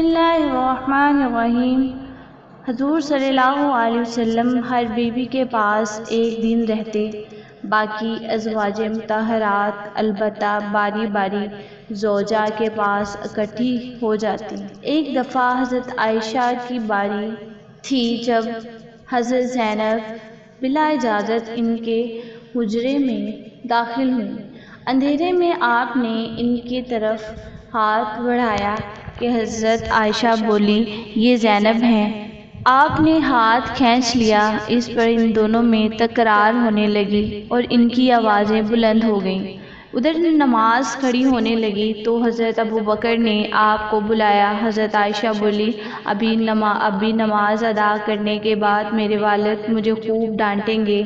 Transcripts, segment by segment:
اللہ الرحمن الرحیم۔ حضور صلی اللہ علیہ وسلم ہر بیوی کے پاس ایک دن رہتے، باقی ازواج مطہرات البتہ باری باری زوجہ کے پاس اکٹھی ہو جاتی۔ ایک دفعہ حضرت عائشہ کی باری تھی جب حضرت زینب بلا اجازت ان کے حجرے میں داخل ہوئیں۔ اندھیرے میں آپ نے ان کی طرف ہاتھ بڑھایا کہ حضرت عائشہ بولی، یہ زینب ہیں۔ آپ نے ہاتھ کھینچ لیا، اس پر ان دونوں میں تکرار ہونے لگی اور ان کی آوازیں بلند ہو گئیں۔ ادھر نماز کھڑی ہونے لگی تو حضرت ابوبکر نے آپ کو بلایا۔ حضرت عائشہ بولی، ابھی نماز ادا کرنے کے بعد میرے والد مجھے خوب ڈانٹیں گے۔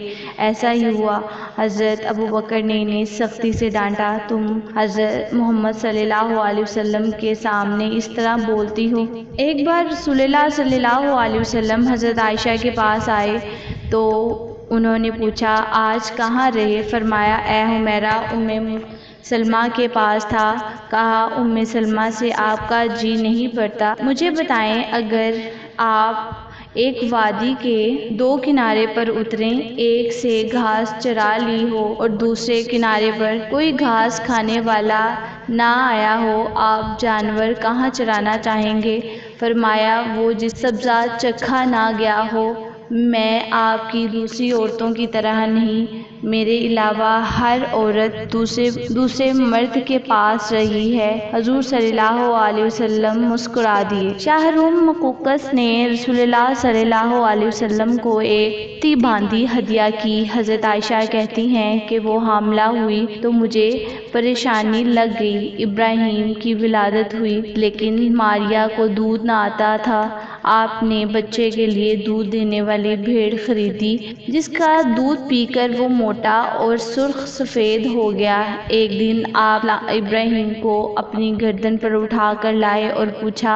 ایسا ہی ہوا، حضرت ابوبکر نے انہیں سختی سے ڈانٹا، تم حضرت محمد صلی اللہ علیہ وسلم کے سامنے اس طرح بولتی ہو۔ ایک بار رسول اللہ صلی اللہ علیہ وسلم حضرت عائشہ کے پاس آئے تو انہوں نے پوچھا، آج کہاں رہے؟ فرمایا، اے حمیرہ ام سلمہ کے پاس تھا۔ کہا، ام سلمہ سے آپ کا جی نہیں بھرتا؟ مجھے بتائیں، اگر آپ ایک وادی کے دو کنارے پر اتریں، ایک سے گھاس چرا لی ہو اور دوسرے کنارے پر کوئی گھاس کھانے والا نہ آیا ہو، آپ جانور کہاں چرانا چاہیں گے؟ فرمایا، وہ جس سبزہ چکھا نہ گیا ہو۔ میں آپ کی دوسری عورتوں کی طرح نہیں، میرے علاوہ ہر عورت دوسرے مرد کے پاس رہی ہے۔ حضور صلی اللہ علیہ وسلم مسکرا دیے۔ شاہ روم مقوقس نے رسول اللہ صلی اللہ علیہ وسلم کو ایک موتی باندھی ہدیہ کی۔ حضرت عائشہ کہتی ہیں کہ وہ حاملہ ہوئی تو مجھے پریشانی لگ گئی۔ ابراہیم کی ولادت ہوئی لیکن ماریا کو دودھ نہ آتا تھا۔ آپ نے بچے کے لیے دودھ دینے والی بھیڑ خریدی جس کا دودھ پی کر وہ موٹا اور سرخ سفید ہو گیا۔ ایک دن آپ ابراہیم کو اپنی گردن پر اٹھا کر لائے اور پوچھا،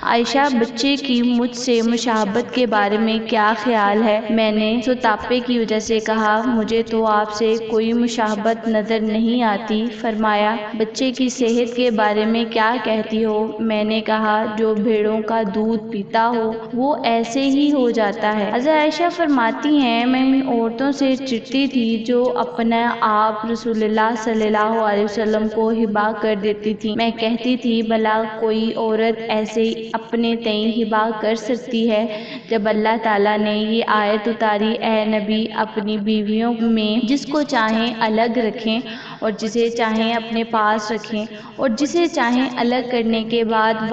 عائشہ بچے کی مجھ سے مشابہت کے بارے میں کیا خیال ہے؟ میں نے سوتاپے کی وجہ سے کہا، مجھے تو آپ سے کوئی مشابہت نظر نہیں آتی۔ فرمایا، بچے کی صحت کے بارے میں کیا کہتی ہو؟ میں نے کہا، جو بھیڑوں کا دودھ پیتا ہو وہ ایسے ہی ہو جاتا ہے۔ حضرت عائشہ فرماتی ہیں، میں ان عورتوں سے چڑھتی تھی جو اپنا آپ رسول اللہ صلی اللہ علیہ وسلم کو ہبہ کر دیتی تھی۔ میں کہتی تھی، بھلا کوئی عورت ایسے اپنے تئیں ہبہ کر سکتی ہے؟ جب اللہ تعالیٰ نے یہ آیت اتاری، اے نبی اپنی بیویوں میں جس کو چاہیں الگ رکھیں اور جسے چاہیں اپنے پاس رکھیں اور جسے چاہیں الگ کرنے کے بعد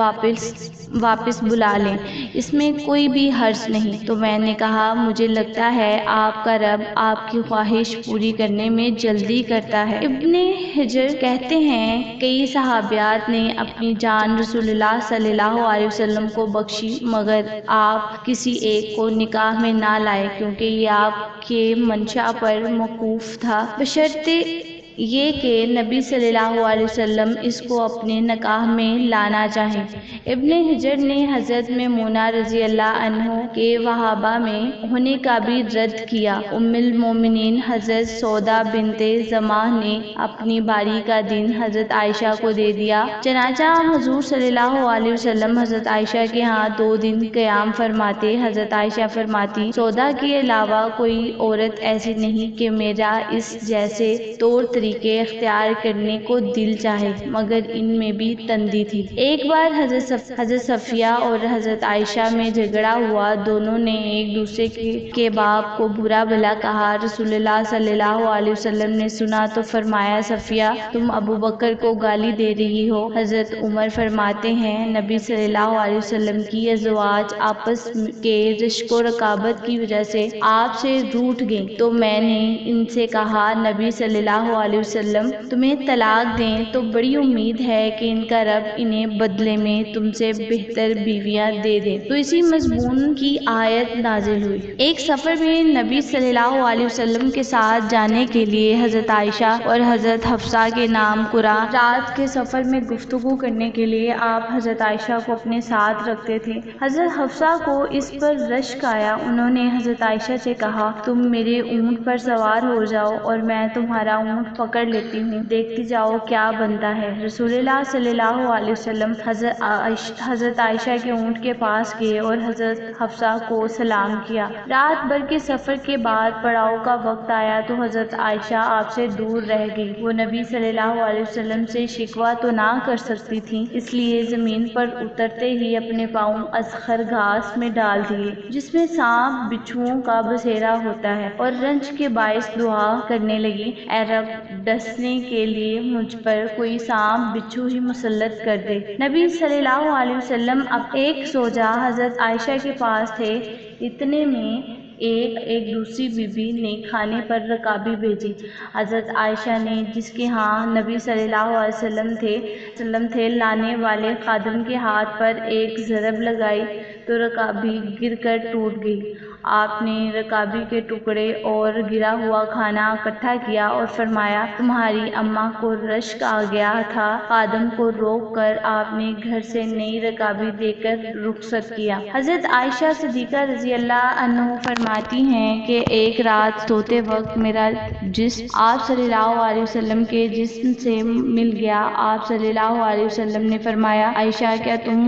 واپس بلا لیں، اس میں کوئی بھی حرج نہیں۔ تو میں نے کہا، مجھے لگتا ہے آپ کا رب آپ کی خواہش پوری کرنے میں جلدی کرتا ہے۔ ابن حجر کہتے ہیں، کئی صحابیات نے اپنی جان رسول اللہ صلی اللہ علیہ وسلم کو بخشی مگر آپ کسی ایک کو نکاح میں نہ لائے کیونکہ یہ آپ کے منشا پر موقوف تھا، بشرطِ یہ کہ نبی صلی اللہ علیہ وسلم اس کو اپنے نکاح میں لانا چاہیں۔ ابن حجر نے حضرت میمونہ رضی اللہ عنہ کے وہابہ میں ہونے کا بھی رد کیا۔ ام المومنین حضرت سودا بنت زمعہ نے اپنی باری کا دن حضرت عائشہ کو دے دیا۔ چنانچہ حضور صلی اللہ علیہ وسلم حضرت عائشہ کے ہاں 2 دن قیام فرماتے۔ حضرت عائشہ فرماتی، سودا کے علاوہ کوئی عورت ایسی نہیں کہ میرا اس جیسے طور طریقے اختیار کرنے کو دل چاہے، مگر ان میں بھی تندی تھی۔ ایک بار حضرت صفیہ اور حضرت عائشہ میں جھگڑا ہوا، دونوں نے ایک دوسرے کے باپ کو برا بھلا کہا۔ رسول اللہ صلی اللہ علیہ وسلم نے سنا تو فرمایا، صفیہ تم ابوبکر کو گالی دے رہی ہو۔ حضرت عمر فرماتے ہیں، نبی صلی اللہ علیہ وسلم کی ازواج آپس کے رشک و رقابت کی وجہ سے آپ سے روٹھ گئیں تو میں نے ان سے کہا، نبی صلی اللہ علیہ وسلم تمہیں طلاق دیں تو بڑی امید ہے کہ ان کا رب انہیں بدلے میں تم سے بہتر بیویاں دے دیں، تو اسی مضمون کی آیت نازل ہوئی۔ ایک سفر میں نبی صلی اللہ علیہ وسلم کے ساتھ جانے کے لیے حضرت عائشہ اور حضرت حفصہ کے نام قرآن رات کے سفر میں گفتگو کرنے کے لیے آپ حضرت عائشہ کو اپنے ساتھ رکھتے تھے۔ حضرت حفصہ کو اس پر رشک آیا، انہوں نے حضرت عائشہ سے کہا، تم میرے اونٹ پر سوار ہو جاؤ اور میں تمہارا اونٹ پکڑ لیتی ہوں، دیکھتی جاؤ کیا بنتا ہے۔ رسول اللہ صلی اللہ علیہ وسلم حضرت عائشہ کے اونٹ کے پاس گئے اور حضرت حفصہ کو سلام کیا۔ رات بھر کے سفر کے بعد پڑاؤ کا وقت آیا تو حضرت عائشہ آپ سے دور رہ گئی۔ وہ نبی صلی اللہ علیہ وسلم سے شکوہ تو نہ کر سکتی تھیں، اس لیے زمین پر اترتے ہی اپنے پاؤں ازخر گھاس میں ڈال دیے، جس میں سانپ بچھوؤں کا بسیرا ہوتا ہے، اور رنج کے باعث دعا کرنے لگی، اے رب، ڈسنے کے لیے مجھ پر کوئی سانپ بچھو ہی مسلط کر دے۔ نبی صلی اللہ علیہ وسلم اب ایک سوجا حضرت عائشہ کے پاس تھے، اتنے میں ایک دوسری بی بی نے کھانے پر رکابی بھیجی۔ حضرت عائشہ نے، جس کے ہاں نبی صلی اللہ علیہ وسلم تھے، لانے والے خادم کے ہاتھ پر ایک ضرب لگائی تو رکابی گر کر ٹوٹ گئی۔ آپ نے رکابی کے ٹکڑے اور گرا ہوا کھانا اکٹھا کیا اور فرمایا، تمہاری اماں کو رشک آ گیا تھا۔ خادم کو روک کر آپ نے گھر سے نئی رکابی دے کر رخصت کیا۔ حضرت عائشہ صدیقہ رضی اللہ عنہا فرماتی ہیں کہ ایک رات سوتے وقت میرا جسم آپ صلی اللہ علیہ وسلم کے جسم سے مل گیا۔ آپ صلی اللہ علیہ وسلم نے فرمایا، عائشہ، کیا تم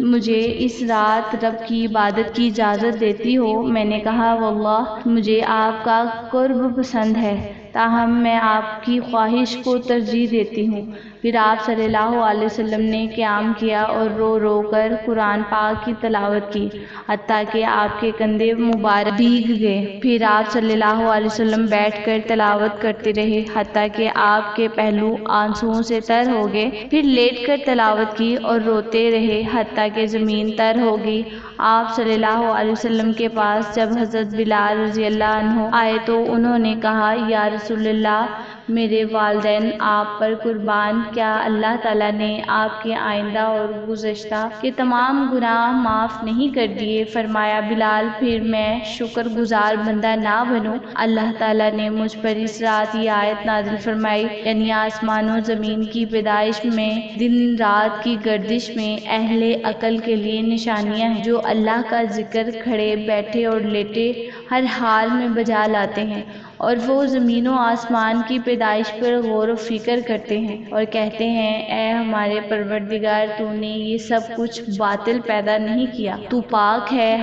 مجھے اس رات رب کی عبادت کی اجازت دیتی ہو؟ میں نے کہا، واللہ مجھے آپ کا قرب پسند ہے، تاہم میں آپ کی خواہش کو ترجیح دیتی ہوں۔ پھر آپ صلی اللہ علیہ وسلم نے قیام کیا اور رو رو کر قرآن پاک کی تلاوت کی، حتیٰ کہ آپ کے کندھے مبارک بھیگ گئے۔ پھر آپ صلی اللہ علیہ وسلم بیٹھ کر تلاوت کرتے رہے، حتیٰ کہ آپ کے پہلو آنسوؤں سے تر ہو گئے۔ پھر لیٹ کر تلاوت کی اور روتے رہے، حتیٰ کہ زمین تر ہو گئی۔ آپ صلی اللہ علیہ وسلم کے پاس جب حضرت بلال رضی اللہ عنہ آئے تو انہوں نے کہا، یا رسول اللہ، میرے والدین آپ پر قربان، کیا اللہ تعالیٰ نے آپ کے آئندہ اور گزشتہ کے تمام گناہ معاف نہیں کر دیے؟ فرمایا، بلال، پھر میں شکر گزار بندہ نہ بنوں؟ اللہ تعالیٰ نے مجھ پر اس رات یہ آیت نازل فرمائی، یعنی آسمان و زمین کی پیدائش میں، دن رات کی گردش میں اہل عقل کے لیے نشانیاں ہیں، جو اللہ کا ذکر کھڑے بیٹھے اور لیٹے ہر حال میں بجا لاتے ہیں، اور وہ زمین و آسمان کی پیدائش پر غور و فکر کرتے ہیں اور کہتے ہیں، اے ہمارے پروردگار، تو نے یہ سب کچھ باطل پیدا نہیں کیا، تو پاک ہے،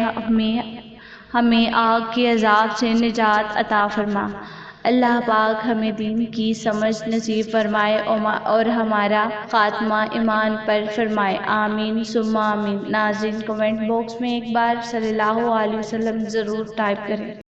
ہمیں آگ کے عذاب سے نجات عطا فرما۔ اللہ پاک ہمیں دین کی سمجھ نصیب فرمائے اور ہمارا خاتمہ ایمان پر فرمائے، آمین ثم آمین۔ ناظرین، کمنٹ باکس میں ایک بار صلی اللہ علیہ وسلم ضرور ٹائپ کریں۔